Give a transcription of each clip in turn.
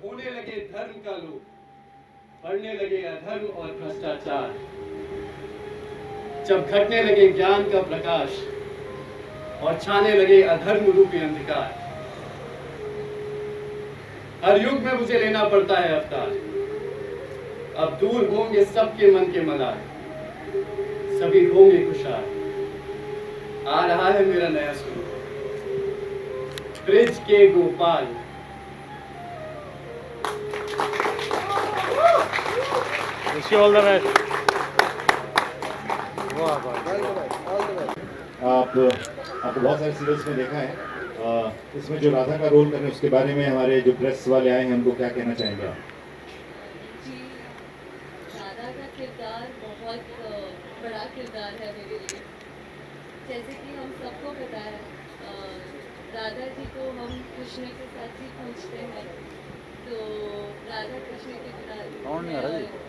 होने लगे धर्म का लोभ, बढ़ने लगे अधर्म और भ्रष्टाचार, जब घटने लगे ज्ञान का प्रकाश और छाने लगे अधर्म रूपी अंधकार, हर युग में मुझे लेना पड़ता है अवतार। अब दूर होंगे सबके मन के मलाल, सभी होंगे खुशहाल। आ रहा है मेरा नया स्वरूप, ब्रिज के गोपाल। All the best. आपको बहुत सारे सीरियल्स में देखा है, इसमें जो राधा का रोल कर रहे हैं उसके बारे में हमारे जो प्रेस वाले आए हैं उनको क्या कहना चाहेंगे आप? जी, राधा का किरदार बहुत बड़ा किरदार है मेरे लिए। जैसे कि हम सबको पता है, राधा जी को हम कृष्ण के साथ ही पूछते हैं, तो राधा कृष्ण के बिना,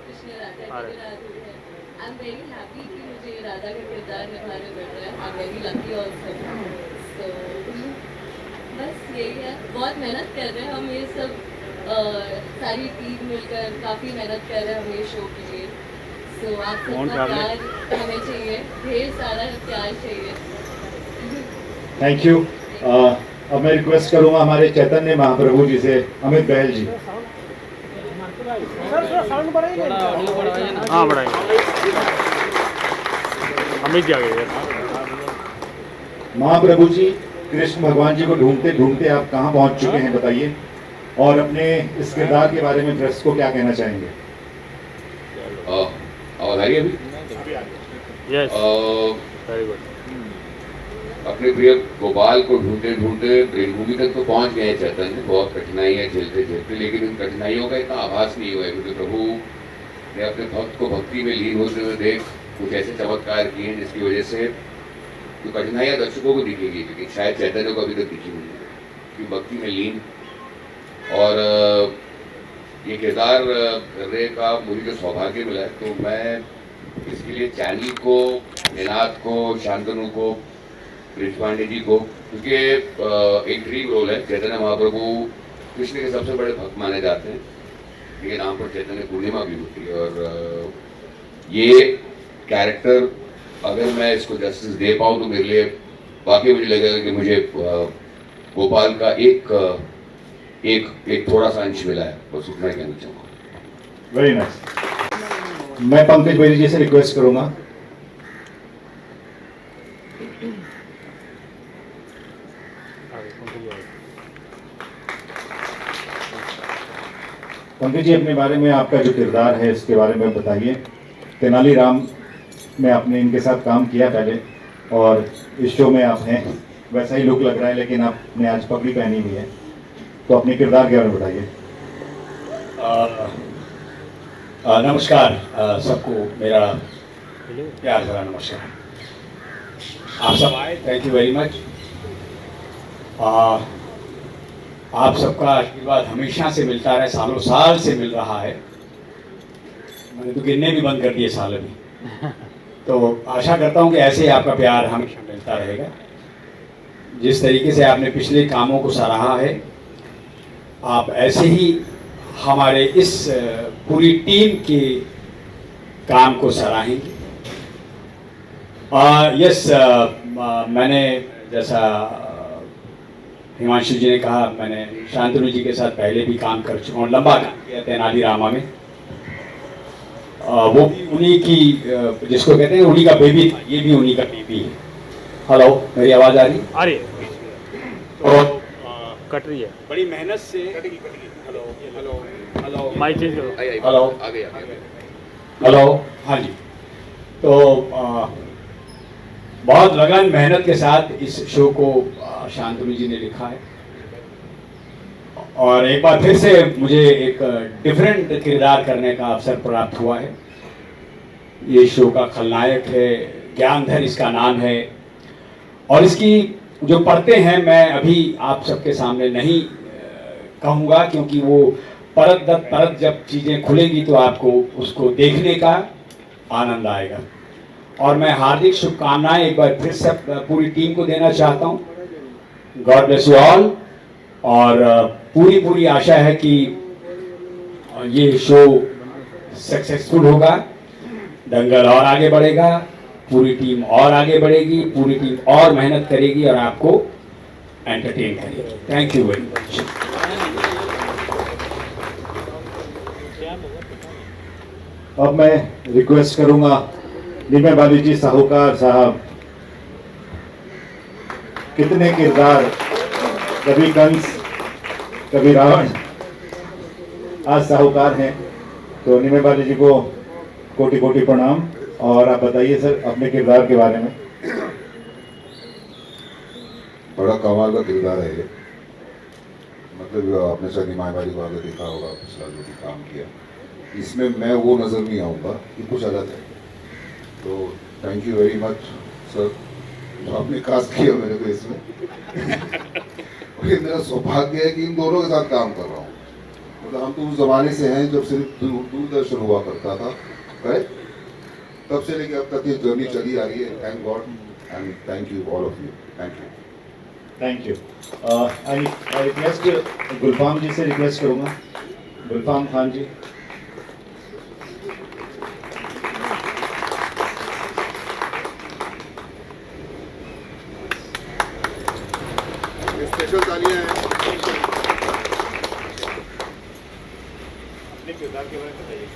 कृष्ण राधा के बिना अधूरे है। आई एम वेरी हैप्पी कि मुझे राधा का किरदार निभाने मिल रहा है। I am very lucky also. तो बस यही है, बहुत मेहनत कर रहे हैं हम, ये सब सारी टीम मिलकर काफ़ी मेहनत कर रहे हैं हम ये शो के लिए। सो आप सबका प्यार हमें चाहिए, ढेर सारा प्यार चाहिए। Thank you. अब मैं रिक्वेस्ट करूंगा हमारे चैतन्य महाप्रभु जी से, अमित बहल जी। हाँ बढ़ाइए, अमित जी आ गए। महाप्रभु जी, कृष्ण भगवान जी को ढूंढते ढूंढते आप कहाँ पहुँच चुके हैं बताइए, और अपने इस किरदार के बारे में प्रेस को क्या कहना चाहेंगे? आवाज आ रही है अभी? Yes, very good. अपने प्रिय गोपाल को ढूंढते ढूंढते प्रेमभूमि तक तो पहुंच गए हैं चैतन्य। बहुत कठिनाइयां झेलते झेलते, लेकिन उन कठिनाइयों का इतना आभास नहीं हुआ है, क्योंकि प्रभु ने अपने भक्त को भक्ति में लीन होते हुए देख कुछ ऐसे चमत्कार किए हैं जिसकी वजह से तो कठिनाइयां दर्शकों को दिखेगी, लेकिन शायद चैतन्य को अभी तक दिखी नहीं है, कि भक्ति में लीन। और ये किरदार करने का मुझे जो सौभाग्य मिला है, तो मैं इसके लिए चैनल को, निनाद को, शांतनु को, ब्रिज पांडे जी को, क्योंकि एक ड्रीम रोल है। चैतन्य महाप्रभु कृष्ण के सबसे बड़े भक्त माने जाते हैं, इनके नाम पर चैतन्य पूर्णिमा भी होती है। और ये कैरेक्टर अगर मैं इसको जस्टिस दे पाऊँ तो मेरे लिए वाकई मुझे लगेगा कि मुझे गोपाल का एक थोड़ा सा अंश मिला है, बस उतना ही कहना चाहूँगा। Very nice. मैं पंकज बैरी जी से रिक्वेस्ट करूंगा। पंकज जी, अपने बारे में, आपका जो किरदार है इसके बारे में बताइए। तेनालीराम में आपने इनके साथ काम किया पहले, और इस शो में आप हैं, वैसा ही लुक लग रहा है, लेकिन आपने आज पगड़ी पहनी हुई है, तो अपने किरदार के बारे में बताइए। नमस्कार सबको, मेरा प्यार भरा नमस्कार। आप सब आए, थैंक यू वेरी मच। आप सबका आशीर्वाद हमेशा से मिलता रहे, सालों साल से मिल रहा है। मैंने तो गिनने भी बंद कर दिए साल अभी। तो आशा करता हूँ कि ऐसे ही आपका प्यार हमेशा मिलता रहेगा। जिस तरीके से आपने पिछले कामों को सराहा है, आप ऐसे ही हमारे इस पूरी टीम के काम को सराहेंगे। यस, मैंने जैसा हिमांशु जी ने कहा, मैंने शांतनु जी के साथ पहले भी काम कर चुका हूँ, लंबा काम किया तेनालीरामा में। वो भी उन्हीं की, जिसको कहते हैं उन्हीं का बेबी था, ये भी उन्हीं का बेबी है। हेलो, मेरी आवाज़ आ रही है? आ रही है। तो कट रही है, बड़ी मेहनत से। Hello hello hello, mic change करो। हेलो, आ गया। हेलो, हाँ जी। तो बहुत लगन मेहनत के साथ इस शो को शांतनु जी ने लिखा है, और एक बार फिर से मुझे एक डिफरेंट किरदार करने का अवसर प्राप्त हुआ है। ये शो का खलनायक है, ज्ञानधर इसका नाम है, और इसकी जो पढ़ते हैं मैं अभी आप सबके सामने नहीं कहूँगा, क्योंकि वो परत दर परत जब चीज़ें खुलेंगी तो आपको उसको देखने का आनंद आएगा। और मैं हार्दिक शुभकामनाएं एक बार फिर से पूरी टीम को देना चाहता हूँ। God bless you all. और पूरी आशा है कि ये शो सक्सेसफुल होगा, दंगल और आगे बढ़ेगा, पूरी टीम और आगे बढ़ेगी, पूरी टीम और मेहनत करेगी और आपको एंटरटेन करेगी। Thank you very much. अब मैं रिक्वेस्ट करूंगा नीमे बाली जी, साहूकार साहब, कितने किरदार, कभी कंस कभी रावण, आज साहूकार हैं, तो नीमे बाली जी को कोटि कोटि प्रणाम। और आप बताइए सर अपने किरदार के बारे में। बड़ा कमाल का किरदार है ये, मतलब आपने शायद नीमा बाली को आगे देखा होगा, पिछला जो भी काम किया, इसमें मैं वो नज़र नहीं आऊँगा, ये कुछ अलग है। तो thank you very much sir, जो आपने कास्ट किया मेरे को इसमें। और ये मेरा सौभाग्य है कि इन दोनों के साथ काम कर रहा हूँ। मतलब हम तो उस जमाने से हैं जब सिर्फ दूरदर्शन हुआ करता था, राइट? तब से लेके अब तक ये जर्नी चली आ रही है। Thank God and thank you all of you. Thank you. I request Gulfam ji से रिक्वेस्ट करूंगा, गुलफाम खान जी। स्पेशल तालियां हैं। अपने किरदार के बारे में बताइए।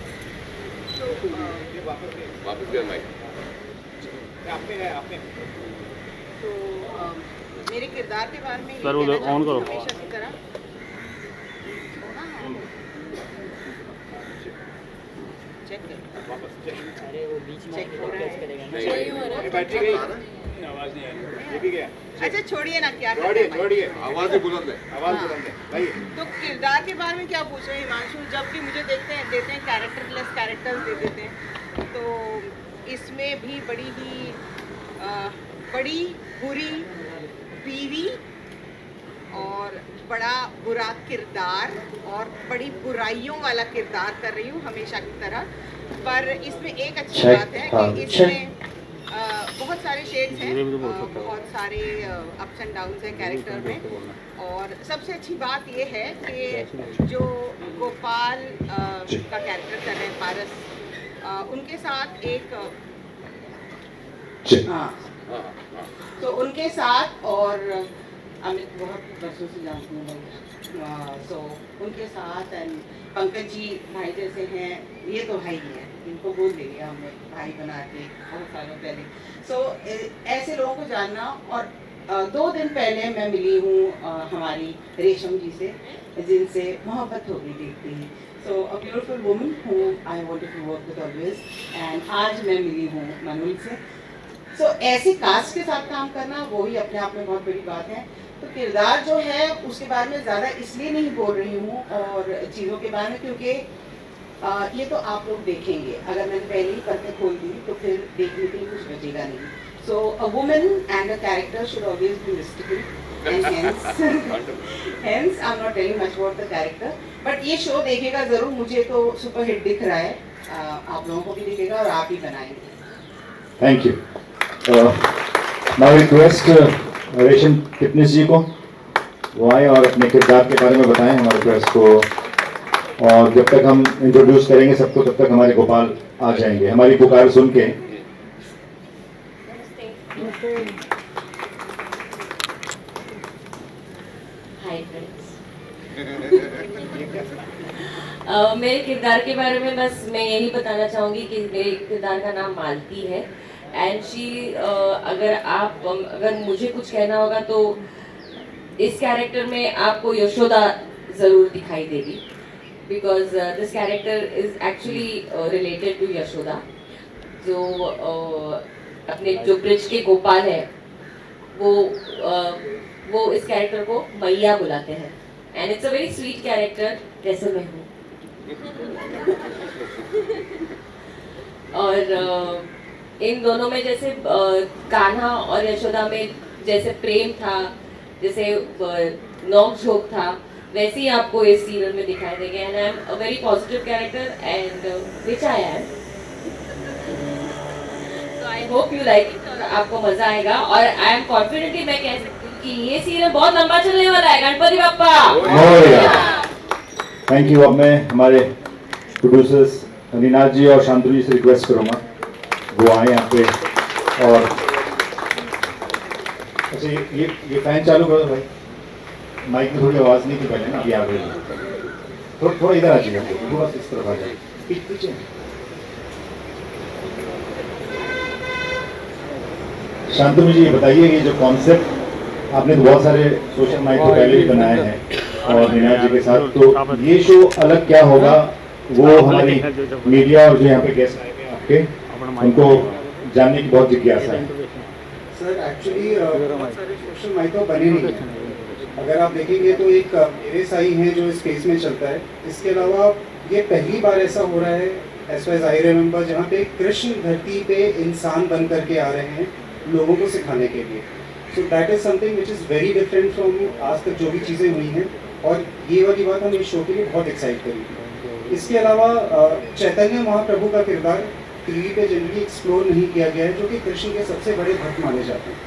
वापस गया माइक। आपने तो मेरे किरदार के बारे में सर, उधर ऑन करो। हमेशा की तरह चेक हो रहा है। बैटरी गई, आवाज नहीं आ रही, ये भी गया। अच्छा छोड़िए ना, क्या छोड़िए, आवाज़ ही बुलंद है। आवाज बुलंद है भाई। तो किरदार के बारे में क्या पूछ रहे हैं हिमांशु? जब भी मुझे देते हैं कैरेक्टरलेस कैरेक्टर्स दे देते हैं, तो इसमें भी बड़ी बुरी बीवी और बड़ा बुरा किरदार और बड़ी बुराइयों वाला किरदार कर रही हूँ हमेशा की तरह। पर इसमें एक अच्छी बात है कि इसमें बहुत सारे शेड्स हैं, बहुत सारे अप्स एंड डाउन्स हैं कैरेक्टर में। और सबसे अच्छी बात ये है कि जो गोपाल का कैरेक्टर कर रहे हैं पारस, उनके साथ एक तो उनके साथ और अमित बहुत वर्षों से जानती हूँ भाई, सो उनके साथ एंड पंकज जी भाई जैसे हैं, ये तो भाई हैं, इनको बोल देंगे हमने भाई बना के बहुत सालों पहले। सो ऐसे लोगों को जानना। और 2 दिन पहले मैं मिली हूँ हमारी रेशम जी से, जिनसे मोहब्बत हो गई देखती ही। सो अ ब्यूटीफुल वुमन हूँ I wanted to work with always, and आज मैं मिली हूँ मनुल से। सो ऐसे कास्ट के साथ काम करना वो ही अपने आप में बहुत बड़ी बात है। तो किरदार जो है उसके बारे में ज़्यादा इसलिए नहीं बोल रही हूँ और चीज़ों के बारे में, क्योंकि ये तो आप लोग देखेंगे। अगर मैंने पहले ही पर्दे खोल दी तो फिर देखने के लिए कुछ बचेगा नहीं। So a woman and a character should always be mystical and hence I am not telling much about the character, but ये शो देखेगा ज़रूर। मुझे तो सुपर हिट दिख रहा है, आप लोगों को भी दिखेगा और आप ही बनाएंगे। Thank you. नाउ रिक्वेस्ट रेशम टिपनिस जी को वो आए और अपने किरदार के बारे में बताएं हमारे प्रेस को। और जब तक हम इंट्रोड्यूस करेंगे सबको, तब तक हमारे गोपाल आ जाएंगे हमारी पुकार सुन के। Hi friends. मेरे किरदार के बारे में बस मैं यही बताना चाहूँगी कि मेरे किरदार का नाम मालती है। एंड शी अगर मुझे कुछ कहना होगा तो इस कैरेक्टर में आपको यशोदा ज़रूर दिखाई देगी, because this character is actually related to Yashoda, जो अपने जो ब्रिज के गोपाल है वो इस कैरेक्टर को मैया बुलाते हैं। And it's a very sweet character, जैसे मैं हूँ। और इन दोनों में जैसे कान्हा और यशोदा में जैसे प्रेम था, जैसे नोक झोंक था, वैसे ही आपको इस सीरियल में दिखाई देंगे। And I am a very positive character and which I am. So I hope you like it और आपको मजा आएगा। और आई एम कॉन्फिडेंटली मैं कह सकती हूँ कि ये सीरियल बहुत लंबा चलने वाला है। गणपति बप्पा। Thank you. अब मैं हमारे प्रोड्यूसर्स निनाद जी और शांतनु जी से रिक्वेस्ट करूँगा वो आए यहाँ पे। और अच्छा ये फैन चालू करो भाई, माइक में थोड़ी आवाज़ नहीं थी पहले ना, अभी आ गई। थोड़ा इधर आ जाइए, थोड़ा इस तरफ आ जाइए, पीछे। शांतनु जी ये बताइए, ये जो कॉन्सेप्ट आपने तो बहुत सारे सोशल माइक तो पहले भी बनाए हैं और निनाद जी के साथ, तो ये शो अलग क्या होगा वो हमारी मीडिया और जो यहाँ पे गेस्ट आए हैं आपके, उनको जानने की बहुत जिज्ञासा है। सर एक्चुअली बहुत सारे सोशल माइक तो बने नहीं हैं। अगर आप देखेंगे तो एक मेरे साई है जो स्पेस में चलता है, इसके अलावा ये पहली बार ऐसा हो रहा है as far as I remember जहाँ पे कृष्ण धरती पे इंसान बन करके आ रहे हैं लोगों को सिखाने के लिए। So that is something which is very different from आज तक जो भी चीज़ें हुई हैं, और ये वाली बात हम इस शो के लिए बहुत एक्साइट करी थी। इसके अलावा चैतन्य महाप्रभु का किरदार टीवी पे जनरली एक्सप्लोर नहीं किया गया है, जो कि कृष्ण के सबसे बड़े भक्त माने जाते हैं।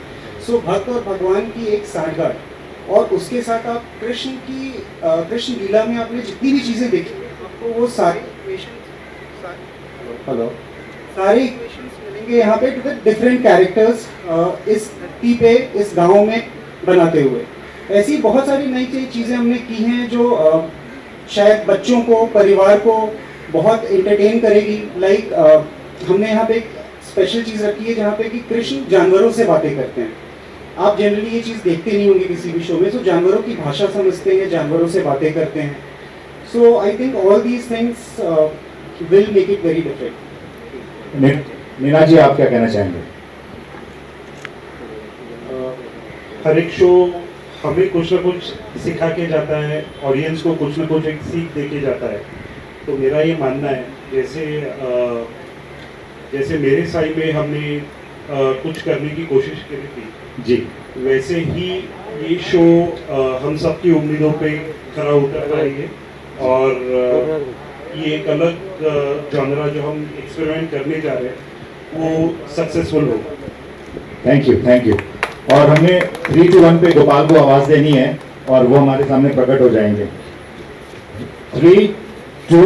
सो भक्त और भगवान की एक साठगांठ, और उसके साथ आप कृष्ण लीला में आपने जितनी भी चीज़ें देखी आपको वो सारे इक्वेशंस मिलेंगे यहाँ पे विद डिफरेंट कैरेक्टर्स इस धरती पे इस गांव में बनाते हुए। ऐसी बहुत सारी नई नई चीज़ें हमने की हैं जो शायद बच्चों को, परिवार को बहुत एंटरटेन करेगी। लाइक हमने यहाँ पे एक स्पेशल चीज़ रखी है जहाँ पे कि कृष्ण जानवरों से बातें करते हैं। आप जनरली ये चीज़ देखते नहीं होंगे किसी भी शो में। सो जानवरों की भाषा समझते हैं, जानवरों से बातें करते हैं। So I think all these things will make it very different. Neena ji आप क्या कहना चाहेंगे? हर एक शो हमें कुछ ना कुछ सिखा के जाता है, ऑडियंस को कुछ ना कुछ एक सीख दे के जाता है। तो मेरा ये मानना है जैसे मेरे साई में हमने कुछ करने की कोशिश करी थी जी, वैसे ही ये शो हम सबकी उम्मीदों पे खरा उतर रही है, और ये एक अलग जॉनरा जो हम एक्सपेरिमेंट करने जा रहे हैं वो सक्सेसफुल होगा। Thank you. और हमने 3, 2, 1 पे गोपाल को आवाज़ देनी है और वो हमारे सामने प्रकट हो जाएंगे। 3, 2,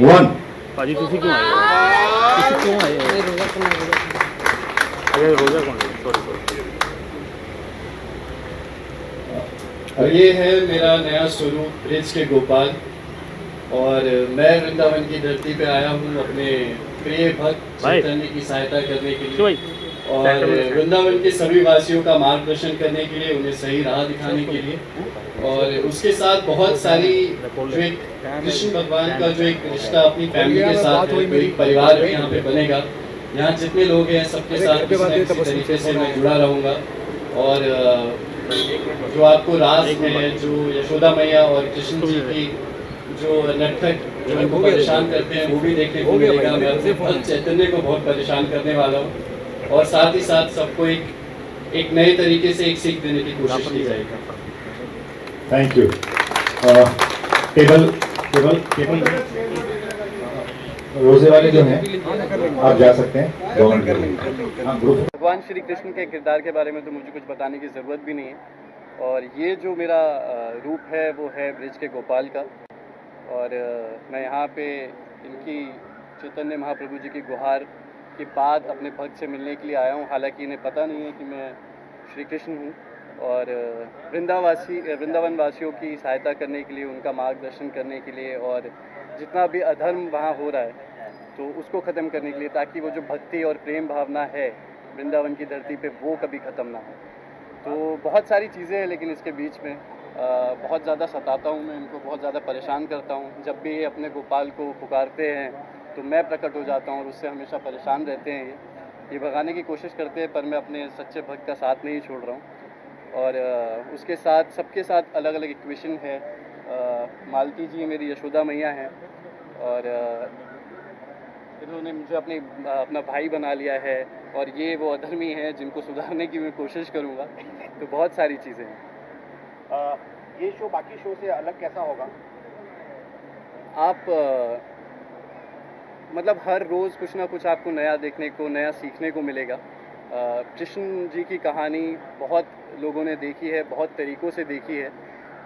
1। पाजी तुसी क्यों आए? अरे रोजा कौन है? सॉरी। और ये है मेरा नया स्वरूप ब्रिज के गोपाल, और मैं वृंदावन की धरती पे आया हूँ अपने प्रिय भक्त चैतन्य की सहायता करने के लिए, और वृंदावन के सभी वासियों का मार्गदर्शन करने के लिए, उन्हें सही राह दिखाने के लिए, और उसके साथ बहुत सारी जो एक कृष्ण भगवान का जो एक रिश्ता अपनी फैमिली के साथ है, एक परिवार भी यहाँ पे बनेगा। यहाँ जितने लोग हैं सबके साथ किसी न किसी तरीके से मैं जुड़ा रहूँगा, और जो आपको रास है, जो यशोदा मैया और कृष्ण जी की जो नटखट जो इनको परेशान करते हैं वो भी देखने को मिलेगा। मैं अपने भक्त चैतन्य को बहुत परेशान करने वाला हूँ, और साथ ही साथ सबको एक नए तरीके से एक सीख देने की कोशिश की जाएगी। Thank you. टेबल रोजे वाले जो हैं आप जा सकते हैं 2 मिनट के लिए। हाँ, ग्रुप। भगवान श्री कृष्ण के किरदार के बारे में तो मुझे कुछ बताने की ज़रूरत भी नहीं है, और ये जो मेरा रूप है वो है ब्रिज के गोपाल का, और मैं यहाँ पे इनकी चैतन्य महाप्रभु जी की गुहार के बाद अपने भक्त से मिलने के लिए आया हूँ। हालांकि इन्हें पता नहीं है कि मैं श्री कृष्ण हूँ, और वृंदावन वासियों की सहायता करने के लिए, उनका मार्गदर्शन करने के लिए, और जितना भी अधर्म वहाँ हो रहा है तो उसको ख़त्म करने के लिए, ताकि वो जो भक्ति और प्रेम भावना है वृंदावन की धरती पे वो कभी ख़त्म ना हो। तो बहुत सारी चीज़ें हैं, लेकिन इसके बीच में बहुत ज़्यादा सताता हूँ मैं इनको, बहुत ज़्यादा परेशान करता हूँ। जब भी ये अपने गोपाल को पुकारते हैं तो मैं प्रकट हो जाता हूँ, और उससे हमेशा परेशान रहते हैं। ये भगाने की कोशिश करते हैं, पर मैं अपने सच्चे भक्त का साथ नहीं छोड़ रहा हूँ। और उसके साथ सबके साथ अलग अलग इक्वेशन है। मालती जी मेरी यशोदा मैया हैं, और इन्होंने मुझे अपना भाई बना लिया है, और ये वो अधर्मी हैं जिनको सुधारने की मैं कोशिश करूँगा। तो बहुत सारी चीज़ें हैं। ये शो बाकी शो से अलग कैसा होगा? आप मतलब हर रोज़ कुछ ना कुछ आपको नया देखने को, नया सीखने को मिलेगा। कृष्ण जी की कहानी बहुत लोगों ने देखी है, बहुत तरीक़ों से देखी है,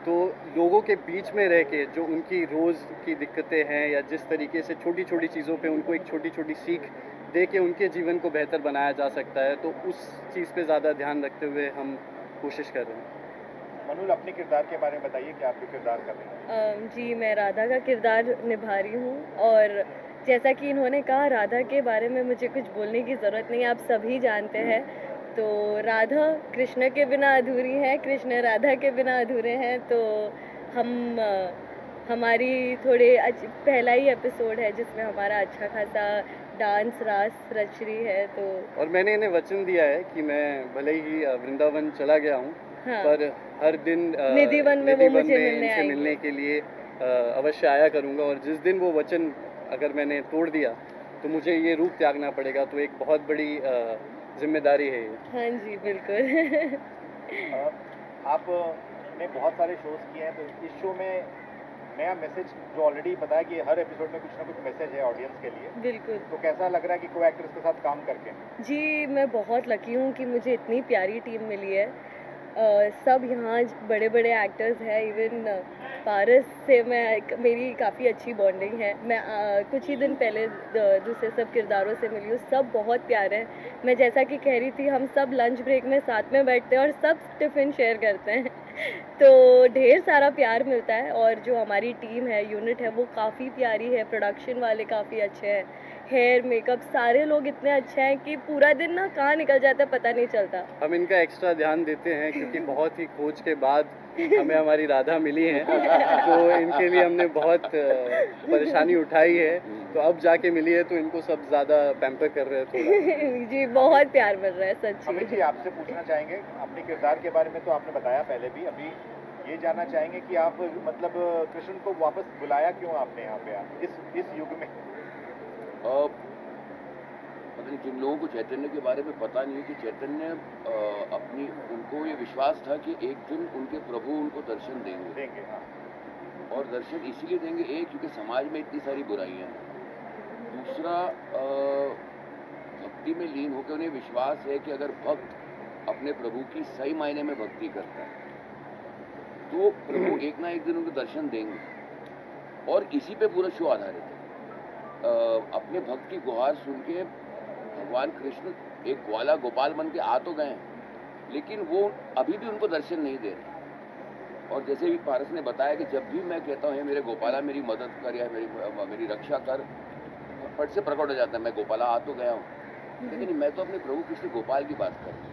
तो लोगों के बीच में रह के जो उनकी रोज़ की दिक्कतें हैं या जिस तरीके से छोटी छोटी चीज़ों पे उनको एक छोटी छोटी सीख दे के उनके जीवन को बेहतर बनाया जा सकता है, तो उस चीज़ पे ज़्यादा ध्यान रखते हुए हम कोशिश कर रहे हैं। मनुल, अपने किरदार के बारे में बताइए कि आप जो किरदार कर रहे हैं। जी, मैं राधा का किरदार निभा रही हूँ और जैसा कि इन्होंने कहा, राधा के बारे में मुझे कुछ बोलने की ज़रूरत नहीं, आप सभी जानते हैं। तो राधा कृष्ण के बिना अधूरी है, कृष्ण राधा के बिना अधूरे हैं। तो हम हमारी पहला ही एपिसोड है जिसमें हमारा अच्छा खासा डांस रास रच रही है। तो और मैंने इन्हें वचन दिया है कि मैं भले ही वृंदावन चला गया हूँ, हाँ, पर हर दिन निधिवन में वो मुझे मिलने इनसे आएंगे। मिलने के लिए अवश्य आया करूँगा। और जिस दिन वो वचन अगर मैंने तोड़ दिया तो मुझे ये रूप त्यागना पड़ेगा, तो एक बहुत बड़ी जिम्मेदारी है ये। हाँ जी, बिल्कुल। आपने बहुत सारे शोज किए हैं, तो इस शो में नया मैसेज जो ऑलरेडी पता है कि हर एपिसोड में कुछ ना कुछ मैसेज है ऑडियंस के लिए, बिल्कुल। तो कैसा लग रहा है कि को एक्टर्स के साथ काम करके? जी, मैं बहुत लकी हूँ कि मुझे इतनी प्यारी टीम मिली है। सब यहाँ बड़े बड़े एक्टर्स हैं। इवन पारस से मेरी काफ़ी अच्छी बॉन्डिंग है। मैं कुछ ही दिन पहले दूसरे सब किरदारों से मिली हूँ, सब बहुत प्यारे हैं। मैं जैसा कि कह रही थी, हम सब लंच ब्रेक में साथ में बैठते हैं और सब टिफ़िन शेयर करते हैं। तो ढेर सारा प्यार मिलता है। और जो हमारी टीम है, यूनिट है, वो काफ़ी प्यारी है। प्रोडक्शन वाले काफ़ी अच्छे हैं, हेयर मेकअप सारे लोग इतने अच्छे हैं कि पूरा दिन ना कहाँ निकल जाता है पता नहीं चलता। हम इनका एक्स्ट्रा ध्यान देते हैं क्योंकि बहुत ही खोज के बाद हमें हमारी राधा मिली है, तो इनके लिए हमने बहुत परेशानी उठाई है। तो अब जाके मिली है तो इनको सब ज़्यादा पैम्पर कर रहे हैं थोड़ा। जी, बहुत प्यार मिल रहा है सच्ची। अमित जी, आपसे पूछना चाहेंगे अपने किरदार के बारे में, तो आपने बताया पहले भी, अभी ये जानना चाहेंगे कि आप मतलब कृष्ण को वापस बुलाया क्यों आपने यहाँ पे इस युग में? पता नहीं जिन लोगों को चैतन्य के बारे में पता नहीं है कि चैतन्य उनको ये विश्वास था कि एक दिन उनके प्रभु उनको दर्शन देंगे। हाँ। और दर्शन इसीलिए देंगे, एक क्योंकि समाज में इतनी सारी बुराइयां हैं, दूसरा भक्ति में लीन होकर उन्हें विश्वास है कि अगर भक्त अपने प्रभु की सही मायने में भक्ति करता है तो प्रभु एक ना एक दिन उनको दर्शन देंगे। और इसी पे पूरा शो आधारित है। अपने भक्त की गुहार सुन के भगवान कृष्ण एक ग्वाला गोपाल बन के आ तो गए, लेकिन वो अभी भी उनको दर्शन नहीं दे रहे। और जैसे भी पारस ने बताया कि जब भी मैं कहता हूँ मेरे गोपाला मेरी मदद कर या मेरी रक्षा कर, फट से प्रकट हो जाता है मैं गोपाला आ तो गया हूँ, लेकिन मैं तो अपने प्रभु कृष्ण गोपाल की बात कर रहा हूँ।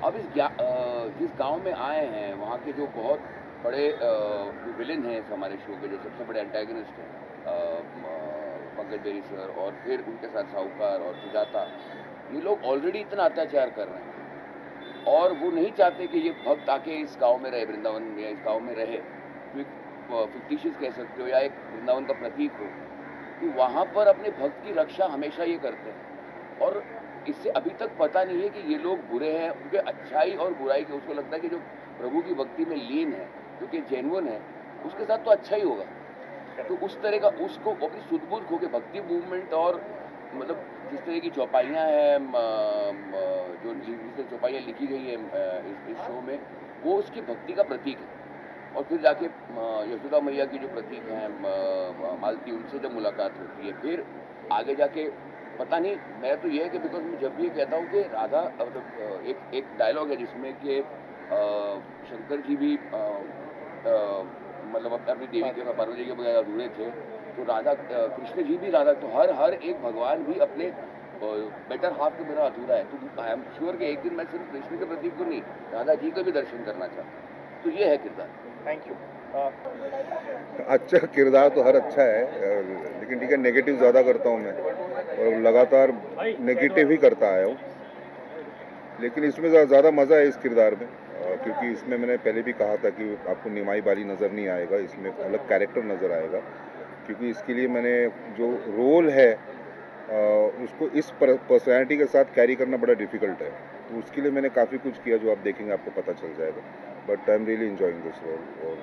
अब जिस गांव में आए हैं वहाँ के जो बहुत बड़े विलेन हैं हमारे शो के, जो सबसे बड़े एंटागनिस्ट हैं पंकज बेरी सर, और फिर उनके साथ साहूकार और सुजाता, ये लोग ऑलरेडी इतना अत्याचार कर रहे हैं और वो नहीं चाहते कि ये भक्त आके इस गांव में रहे, वृंदावन में या इस गांव में रहे, फिक्टिशियस कह सकते हो या एक वृंदावन का प्रतीक हो। तो वहाँ पर अपने भक्त की रक्षा हमेशा ये करते हैं। और इससे अभी तक पता नहीं है कि ये लोग बुरे हैं, उनके अच्छाई और बुराई के, उसको लगता है कि जो प्रभु की भक्ति में लीन है, जो कि जेन्युइन है, उसके साथ तो अच्छा ही होगा। तो उस तरह का उसको अपनी सुध-बुध खो के भक्ति मूवमेंट और मतलब जिस तरह की चौपाइयाँ हैं, जो जिस चौपाइयाँ लिखी गई है इस शो में, वो उसकी भक्ति का प्रतीक है। और फिर जाके यशोदा मैया की जो प्रतीक हैं मालती, उनसे जब मुलाकात होती है, फिर आगे जाके पता नहीं, मैं तो ये है कि बिकॉज मैं जब भी ये कहता हूँ कि राधा मतलब एक डायलॉग है जिसमें कि शंकर जी भी मतलब अपनी देवी के पार्वती के बगैर अधूरे थे, तो राधा कृष्ण जी भी राधा, तो हर एक भगवान भी अपने बेटर हाफ के बिना अधूरा है। तो आई एम श्योर कि एक दिन मैं सिर्फ कृष्ण के प्रतीक को नहीं, राधा जी का भी दर्शन करना चाहता हूँ। तो ये है किरदार। Thank you. अच्छा किरदार तो हर अच्छा है, लेकिन ठीक है, नेगेटिव ज़्यादा करता हूँ मैं और लगातार नेगेटिव ही करता आया हूँ। लेकिन इसमें ज़्यादा मज़ा है इस किरदार में, क्योंकि इसमें मैंने पहले भी कहा था कि आपको निमाई बाली नज़र नहीं आएगा, इसमें अलग कैरेक्टर नज़र आएगा। क्योंकि इसके लिए मैंने जो रोल है उसको इस पर्सनैलिटी के साथ कैरी करना बड़ा डिफ़िकल्ट है, तो उसके लिए मैंने काफ़ी कुछ किया जो आप देखेंगे आपको पता चल जाएगा। But I am really enjoying this role और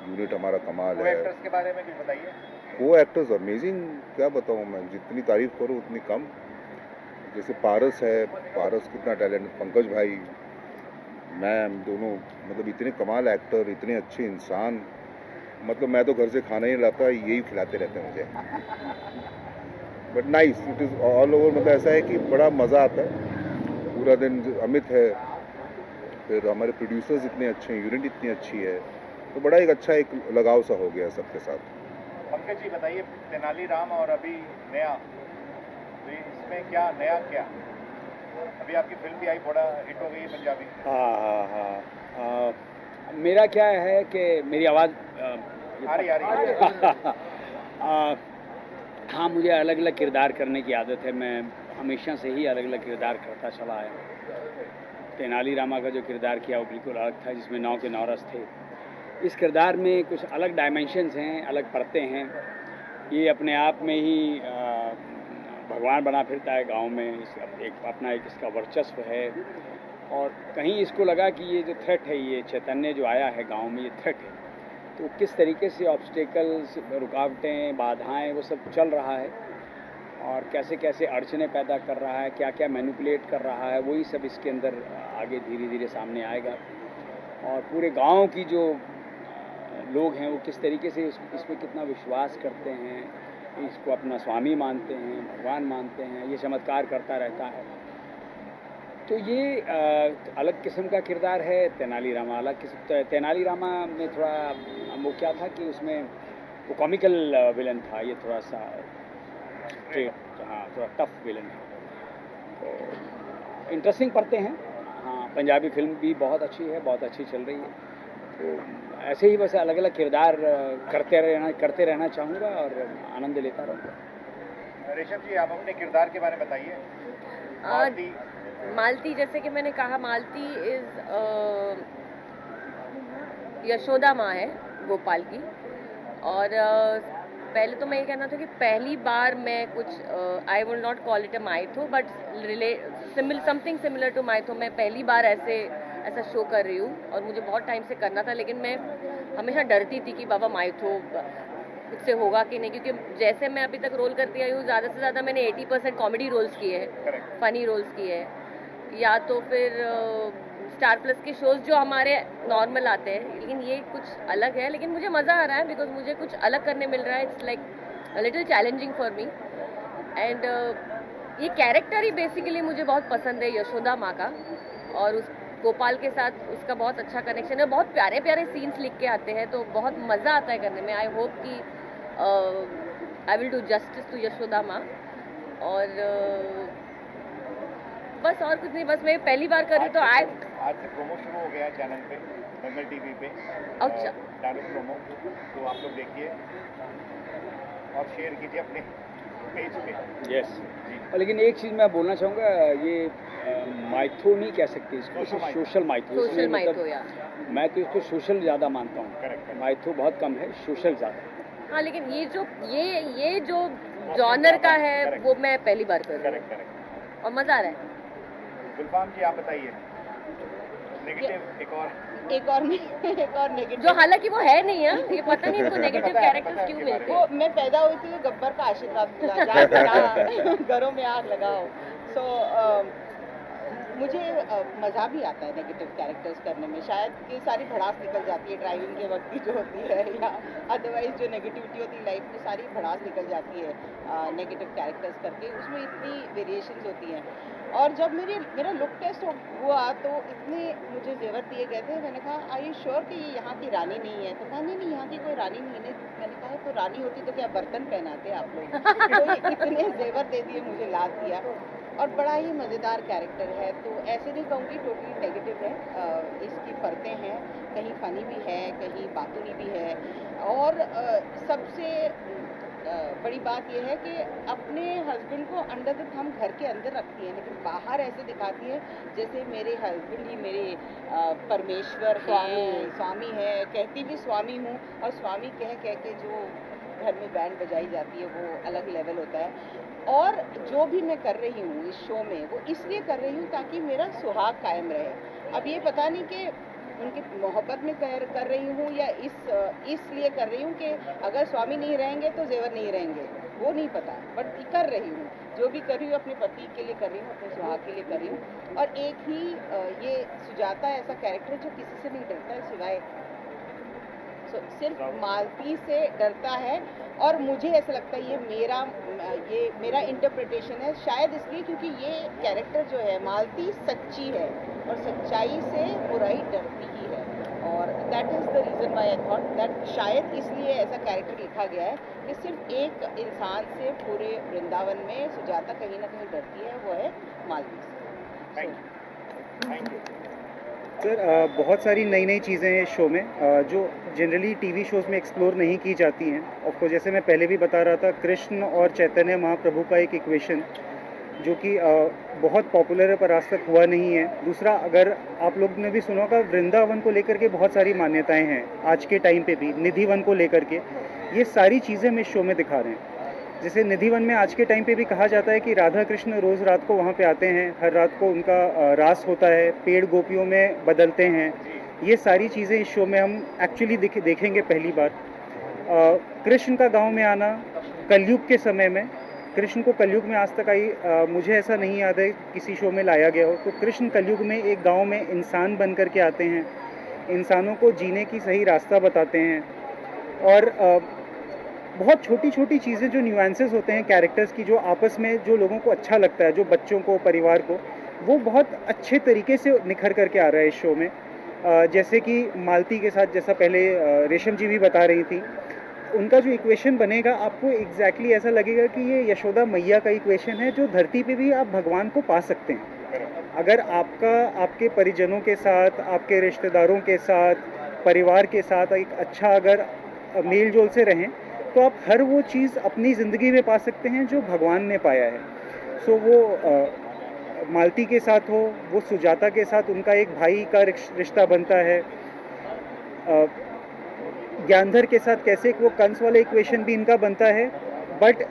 यूनिट हमारा कमाल है। एक्टर्स के बारे में कुछ बताइए। को एक्टर्स अमेजिंग, क्या बताऊँ मैं, जितनी तारीफ़ करूँ उतनी कम। जैसे पारस है, पारस कितना टैलेंट, पंकज भाई, मैं दोनों मतलब इतने कमाल एक्टर, इतने अच्छे इंसान, मतलब मैं तो घर से खाना ही लाता, यही खिलाते रहते हैं मुझे। But nice, it is all over, मतलब ऐसा है कि बड़ा मज़ा आता है पूरा दिन। अमित है, फिर हमारे प्रोड्यूसर्स इतने अच्छे हैं, यूनिट इतनी अच्छी है, तो बड़ा एक अच्छा एक लगाव सा हो गया सबके साथ। पंकज जी बताइए, तेनालीराम और अभी नया, तो इसमें क्या नया क्या? अभी आपकी फिल्म भी आई, बड़ा हिट हो गई है पंजाबी। हाँ, मेरा क्या है कि मेरी आवाज़ आ रही हाँ, मुझे अलग अलग किरदार करने की आदत है। मैं हमेशा से ही अलग अलग किरदार करता चला आया। तेनालीरामा का जो किरदार किया वो बिल्कुल अलग था, जिसमें 9 के 9 रस थे। इस किरदार में कुछ अलग डायमेंशंस हैं, अलग परतें हैं। ये अपने आप में ही भगवान बना फिरता है गांव में, अपना एक इसका वर्चस्व है। और कहीं इसको लगा कि ये जो थ्रेट है, ये चैतन्य जो आया है गांव में, ये थ्रेट है, तो किस तरीके से ऑब्स्टेकल्स, रुकावटें, बाधाएं, वो सब चल रहा है और कैसे कैसे अड़चने पैदा कर रहा है, क्या क्या मैनिपुलेट कर रहा है, वही सब इसके अंदर आगे धीरे धीरे सामने आएगा। और पूरे गांव की जो लोग हैं वो किस तरीके से इसमें कितना विश्वास करते हैं, इसको अपना स्वामी मानते हैं, भगवान मानते हैं, ये चमत्कार करता रहता है। तो ये अलग किस्म का किरदार है। तेनालीरामा अलग किस्म। तेनालीरामा में थोड़ा वो क्या था कि उसमें वो कॉमिकल विलन था, ये थोड़ा सा स्ट्रेट, हाँ, थोड़ा टफ विलन है। तो इंटरेस्टिंग पढ़ते हैं। हाँ, पंजाबी फिल्म भी बहुत अच्छी है, बहुत अच्छी चल रही है। तो ऐसे ही बस अलग अलग किरदार करते रहना चाहूँगा और आनंद लेता रहूँगा। रेशम जी, आप अपने किरदार के बारे में बताइए। मालती, जैसे कि मैंने कहा, मालती इज़ यशोदा माँ है गोपाल की। और पहले तो मैं ये कहना था कि पहली बार मैं कुछ, I will not call it a mytho, but something similar to mytho, मैं पहली बार ऐसा शो कर रही हूँ। और मुझे बहुत टाइम से करना था, लेकिन मैं हमेशा डरती थी कि बाबा माइथो मुझसे होगा कि नहीं, क्योंकि जैसे मैं अभी तक रोल करती आई हूँ, ज़्यादा से ज़्यादा मैंने 80% कॉमेडी रोल्स किए हैं, फ़नी रोल्स किए हैं, या तो फिर स्टार प्लस के शोज़ जो हमारे नॉर्मल आते हैं। लेकिन ये कुछ अलग है, लेकिन मुझे मज़ा आ रहा है, बिकॉज मुझे कुछ अलग करने मिल रहा है। It's like a little challenging for me. And ये कैरेक्टर ही बेसिकली मुझे बहुत पसंद है, यशोदा माँ का। और उस गोपाल के साथ उसका बहुत अच्छा कनेक्शन है, बहुत प्यारे प्यारे सीन्स लिख के आते हैं, तो बहुत मज़ा आता है करने में। आई होप कि I will do justice to Yashoda माँ। और बस और कुछ नहीं, बस मैं पहली बार कर रही हूँ। तो आज से प्रोमो शुरू हो गया है चैनल पे, दंगल टीवी पे। अच्छा, डायरेक्ट प्रोमो, तो आप लोग देखिए और शेयर कीजिए अपने पेज पे। यस, लेकिन एक चीज़ मैं बोलना चाहूँगा, ये माइथो नहीं कह सकते इसको, सोशल माइथो। सोशल माइथो, या मैं तो इसको सोशल ज़्यादा मानता हूँ। माइथो बहुत कम है, सोशल ज़्यादा। हाँ, लेकिन ये जो जॉनर का है वो मैं पहली बार कर रही हूँ और मज़ा आ रहा है। गुलफाम जी, आप बताइए। नेगेटिव एक और नेगेटिव, जो हालांकि वो है नहीं है, ये पता नहीं इनको नेगेटिव कैरेक्टर्स क्यों मिलते हैं। मैं पैदा हुई थी गब्बर का आशीर्वाद मिला, घरों में आग लगाओ। मुझे मज़ा भी आता है नेगेटिव कैरेक्टर्स करने में। शायद कि सारी भड़ास निकल जाती है ड्राइविंग के वक्त की जो होती है, या अदरवाइज जो नेगेटिविटी होती है लाइफ में, सारी भड़ास निकल जाती है नेगेटिव कैरेक्टर्स करके। उसमें इतनी वेरिएशंस होती हैं। और जब मेरा लुक टेस्ट हुआ तो इतने मुझे जेवर दिए गए थे। मैंने कहा, आर यू श्योर कि ये यहाँ की रानी नहीं है? तो कहा, नहीं यहाँ की कोई रानी नहीं है। मैंने कहा, तो रानी होती तो क्या बर्तन पहनाते आप लोग? तो इतने जेवर दे दिए, मुझे लाद दिया। और बड़ा ही मज़ेदार कैरेक्टर है। तो ऐसे नहीं कहूँगी टोटली नेगेटिव है, इसकी फ़र्तें हैं, कहीं फ़नी भी है, कहीं बातूनी भी है। और सबसे बड़ी बात यह है कि अपने हस्बैंड को अंडर द थंब घर के अंदर रखती है, लेकिन बाहर ऐसे दिखाती है जैसे मेरे हस्बैंड ही मेरे परमेश्वर हैं, स्वामी है। कहती भी स्वामी हूँ, और स्वामी कह के जो घर में बैंड बजाई जाती है वो अलग लेवल होता है। और जो भी मैं कर रही हूँ इस शो में, वो इसलिए कर रही हूँ ताकि मेरा सुहाग कायम रहे। अब ये पता नहीं कि उनकी मोहब्बत में कर रही हूँ या इसलिए कर रही हूँ कि अगर स्वामी नहीं रहेंगे तो जेवर नहीं रहेंगे, वो नहीं पता, बट कर रही हूँ। जो भी कर रही हूँ अपने पति के लिए कर रही हूँ, अपने सुहाग के लिए कर रही हूँ। और एक ही ये सुजाता ऐसा कैरेक्टर जो किसी से नहीं डरता है सिवाय सिर्फ मालती से डरता है। और मुझे ऐसा लगता है ये मेरा इंटरप्रिटेशन है, शायद इसलिए क्योंकि ये कैरेक्टर जो है मालती सच्ची है और सच्चाई से बुराई डरती ही है। और that is the reason why I thought that शायद इसलिए ऐसा कैरेक्टर लिखा गया है कि सिर्फ एक इंसान से पूरे वृंदावन में सुजाता कहीं ना कहीं डरती है, वो है मालती से। Thank you. सर बहुत सारी नई नई चीज़ें हैं इस शो में जो जनरली टीवी शोज़ में एक्सप्लोर नहीं की जाती हैं। आपको जैसे मैं पहले भी बता रहा था, कृष्ण और चैतन्य महाप्रभु का एक इक्वेशन जो कि बहुत पॉपुलर है पर आज तक हुआ नहीं है। दूसरा, अगर आप लोग ने भी सुना होगा, वृंदावन को लेकर के बहुत सारी मान्यताएं हैं आज के टाइम पे भी, निधिवन को लेकर के। ये सारी चीज़ें हम इस शो में दिखा रहे हैं। जैसे निधिवन में आज के टाइम पे भी कहा जाता है कि राधा कृष्ण रोज़ रात को वहाँ पे आते हैं, हर रात को उनका रास होता है, पेड़ गोपियों में बदलते हैं। ये सारी चीज़ें इस शो में हम एक्चुअली देखेंगे पहली बार। कृष्ण का गांव में आना कलयुग के समय में, कृष्ण को कलयुग में आज तक मुझे ऐसा नहीं याद है किसी शो में लाया गया हो। तो कृष्ण कलयुग में एक गांव में इंसान बन कर के आते हैं, इंसानों को जीने की सही रास्ता बताते हैं। और बहुत छोटी छोटी चीज़ें जो न्यूएंसेस होते हैं कैरेक्टर्स की, जो आपस में जो लोगों को अच्छा लगता है, जो बच्चों को, परिवार को, वो बहुत अच्छे तरीके से निखर करके आ रहा है इस शो में। जैसे कि मालती के साथ, जैसा पहले रेशम जी भी बता रही थी, उनका जो इक्वेशन बनेगा आपको एग्जैक्टली ऐसा लगेगा कि ये यशोदा मैया का इक्वेशन है, जो धरती पे भी आप भगवान को पा सकते हैं। अगर आपके परिजनों के साथ, आपके रिश्तेदारों के साथ, परिवार के साथ एक अच्छा अगर मेल जोल से रहें तो आप हर वो चीज़ अपनी ज़िंदगी में पा सकते हैं जो भगवान ने पाया है। सो वो मालती के साथ हो, वो सुजाता के साथ उनका एक भाई का रिश्ता बनता है, ज्ञानधर के साथ कैसे वो कंस वाला इक्वेशन भी इनका बनता है। बट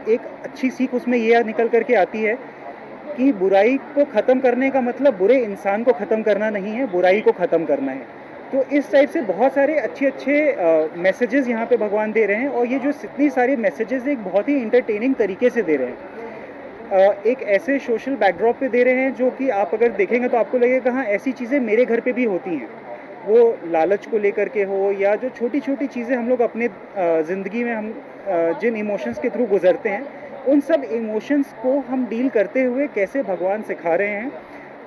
एक अच्छी सीख उसमें ये निकल करके आती है कि बुराई को ख़त्म करने का मतलब बुरे इंसान को ख़त्म करना नहीं है, बुराई को ख़त्म करना है। तो इस टाइप से बहुत सारे अच्छे मैसेजेस यहाँ पे भगवान दे रहे हैं। और ये जो इतनी सारी मैसेजेस एक बहुत ही इंटरटेनिंग तरीके से दे रहे हैं, एक ऐसे सोशल बैकड्रॉप पे दे रहे हैं जो कि आप अगर देखेंगे तो आपको लगेगा हाँ ऐसी चीज़ें मेरे घर पे भी होती हैं। वो लालच को लेकर के हो या जो छोटी छोटी चीज़ें हम लोग अपने ज़िंदगी में हम जिन इमोशंस के थ्रू गुजरते हैं, उन सब इमोशंस को हम डील करते हुए कैसे भगवान सिखा रहे हैं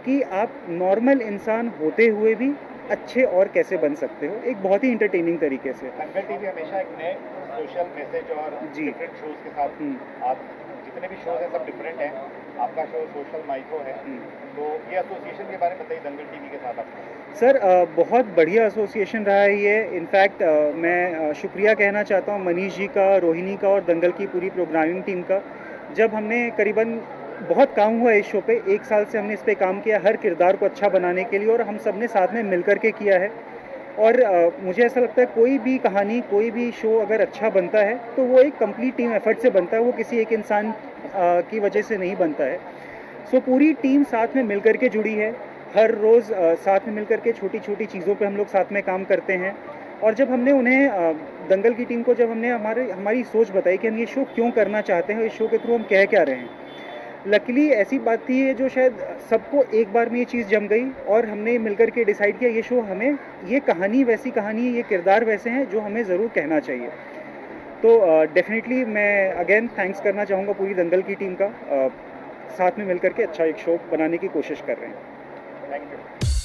कि आप नॉर्मल इंसान होते हुए भी अच्छे और कैसे बन सकते हो, एक बहुत ही इंटरटेनिंग तरीके से। दंगल टीवी हमेशा एक नए सोशल मैसेज और डिफरेंट शोज के साथ, आप जितने भी शोज हैं सब डिफरेंट हैं, आपका शो सोशल माइक्रो है, तो ये एसोसिएशन के बारे में बताइए दंगल टीवी के साथ आपको। सर बहुत बढ़िया एसोसिएशन रहा है ये। इनफैक्ट मैं शुक्रिया कहना चाहता हूँ मनीष जी का, रोहिणी का और दंगल की पूरी प्रोग्रामिंग टीम का। जब हमने करीबन बहुत काम हुआ इस शो पे, 1 साल से हमने इस पे काम किया हर किरदार को अच्छा बनाने के लिए, और हम सब ने साथ में मिल कर के किया है। और मुझे ऐसा लगता है कोई भी कहानी, कोई भी शो अगर अच्छा बनता है तो वो एक कंप्लीट टीम एफर्ट से बनता है, वो किसी एक इंसान की वजह से नहीं बनता है। सो पूरी टीम साथ में मिल कर के जुड़ी है, हर रोज़ साथ में मिल कर के छोटी छोटी चीज़ों पे हम लोग साथ में काम करते हैं। और जब हमने उन्हें दंगल की टीम को जब हमने हमारी सोच बताई कि हम ये शो क्यों करना चाहते हैं, इस शो के थ्रू हम कह क्या रहे हैं, लकीली ऐसी बात थी जो शायद सबको एक बार में ये चीज़ जम गई और हमने मिलकर के डिसाइड किया ये शो हमें, ये कहानी वैसी कहानी, ये किरदार वैसे हैं जो हमें ज़रूर कहना चाहिए। तो डेफिनेटली मैं अगेन थैंक्स करना चाहूँगा पूरी दंगल की टीम का, साथ में मिलकर के अच्छा एक शो बनाने की कोशिश कर रहे हैं। Thank you.